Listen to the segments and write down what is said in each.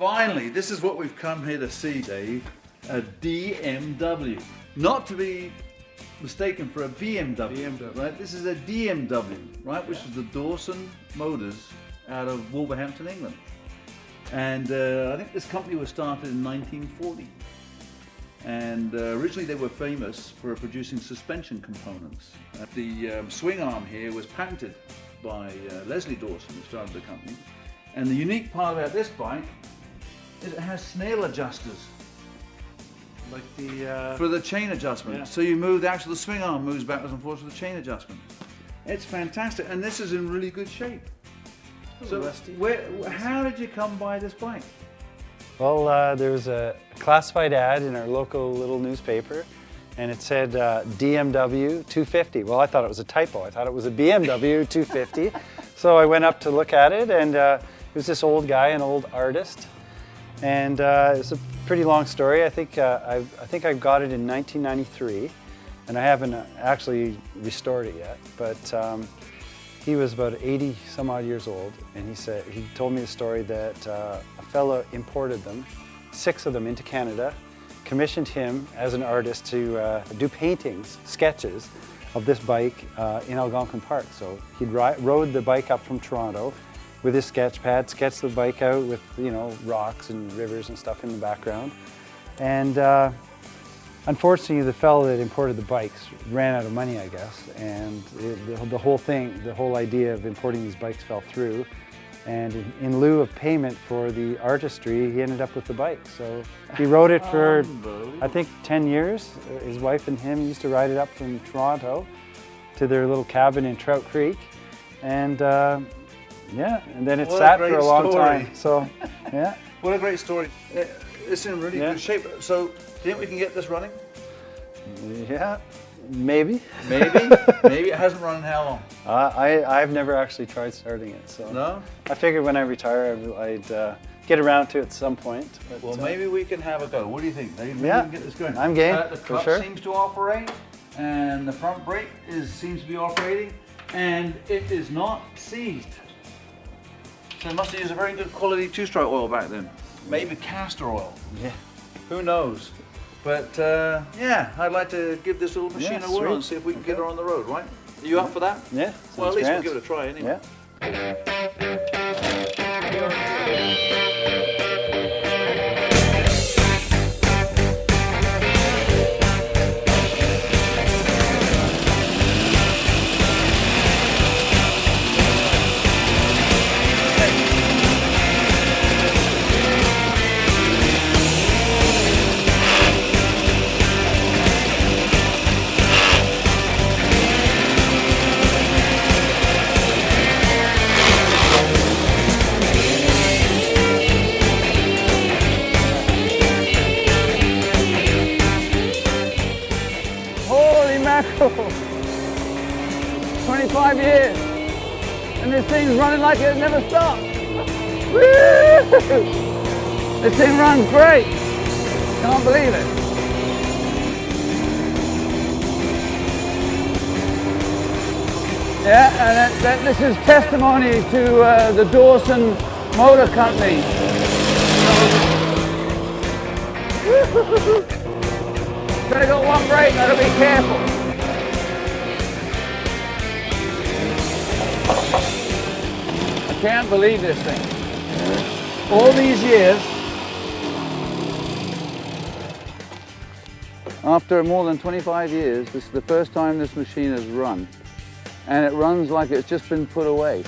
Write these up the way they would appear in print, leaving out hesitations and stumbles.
Finally, this is what we've come here to see, Dave. A DMW. Not to be mistaken for a BMW. Right? This is a DMW, right? Which is the Dawson Motors out of Wolverhampton, England. And I think this company was started in 1940. And originally they were famous for producing suspension components. The swing arm here was patented by Leslie Dawson, who started the company. And the unique part about this bike is it has snail adjusters. Like the... for the chain adjustment. Yeah. So you move, the swing arm moves backwards and forwards for the chain adjustment. It's fantastic, and this is in really good shape. So how did you come by this bike? Well, there was a classified ad in our local little newspaper, and it said DMW 250. Well, I thought it was a typo. I thought it was a BMW 250. So I went up to look at it, and it was this old guy, an old artist. And it's a pretty long story. I think I got it in 1993, and I haven't actually restored it yet. But he was about 80 some odd years old, and he told me the story that a fellow imported them, 6 of them, into Canada, commissioned him as an artist to do paintings, sketches of this bike in Algonquin Park. So he'd rode the bike up from Toronto with his sketch pad, sketched the bike out with, you know, rocks and rivers and stuff in the background. And unfortunately, the fellow that imported the bikes ran out of money, I guess, and the whole idea of importing these bikes fell through. And in lieu of payment for the artistry, he ended up with the bike. So he rode it for, I think, 10 years. His wife and him used to ride it up from Toronto to their little cabin in Trout Creek. And yeah, and then it sat for a long time. So, yeah. What a great story. It's in really good shape. So, do you think we can get this running? Yeah, maybe. Maybe? Maybe. It hasn't run in how long? I've never actually tried starting it. So no? I figured when I retire, I'd get around to it at some point. But, well, maybe we can have a go. What do you think? Maybe we can get this going. I'm game, the clutch seems to operate, and the front brake seems to be operating, and it is not seized. So they must have used a very good quality two-stroke oil back then. Maybe castor oil. Yeah. Who knows? But yeah, I'd like to give this little machine a whirl and see if we can get her on the road, right? Are you up for that? Yeah. Well, at least we'll give it a try anyway. Yeah. Holy mackerel! 25 years, and this thing's running like it never stops. Woo! This thing runs great. Can't believe it. Yeah, and this is testimony to the Dawson Motor Company. Gotta go one brake, gotta be careful. I can't believe this thing. All these years, after more than 25 years, this is the first time this machine has run. And it runs like it's just been put away.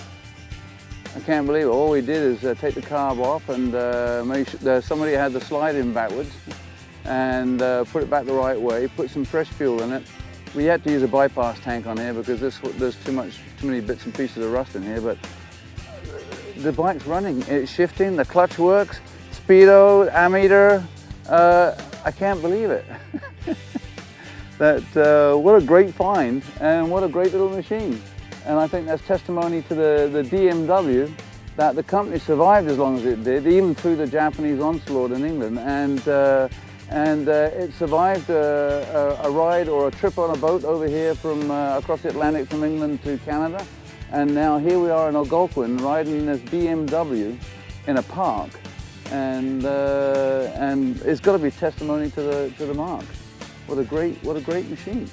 I can't believe it. All we did is take the carb off and somebody had the slide in backwards and put it back the right way, put some fresh fuel in it. We had to use a bypass tank on here because there's too many bits and pieces of rust in here, but the bike's running. It's shifting, the clutch works, speedo, ammeter. I can't believe it. What a great find and what a great little machine. And I think that's testimony to the DMW that the company survived as long as it did, even through the Japanese onslaught in England. And it survived a ride or a trip on a boat over here from across the Atlantic from England to Canada. And now here we are in Algonquin riding this BMW in a park. and it's got to be testimony to the mark. What a great machine.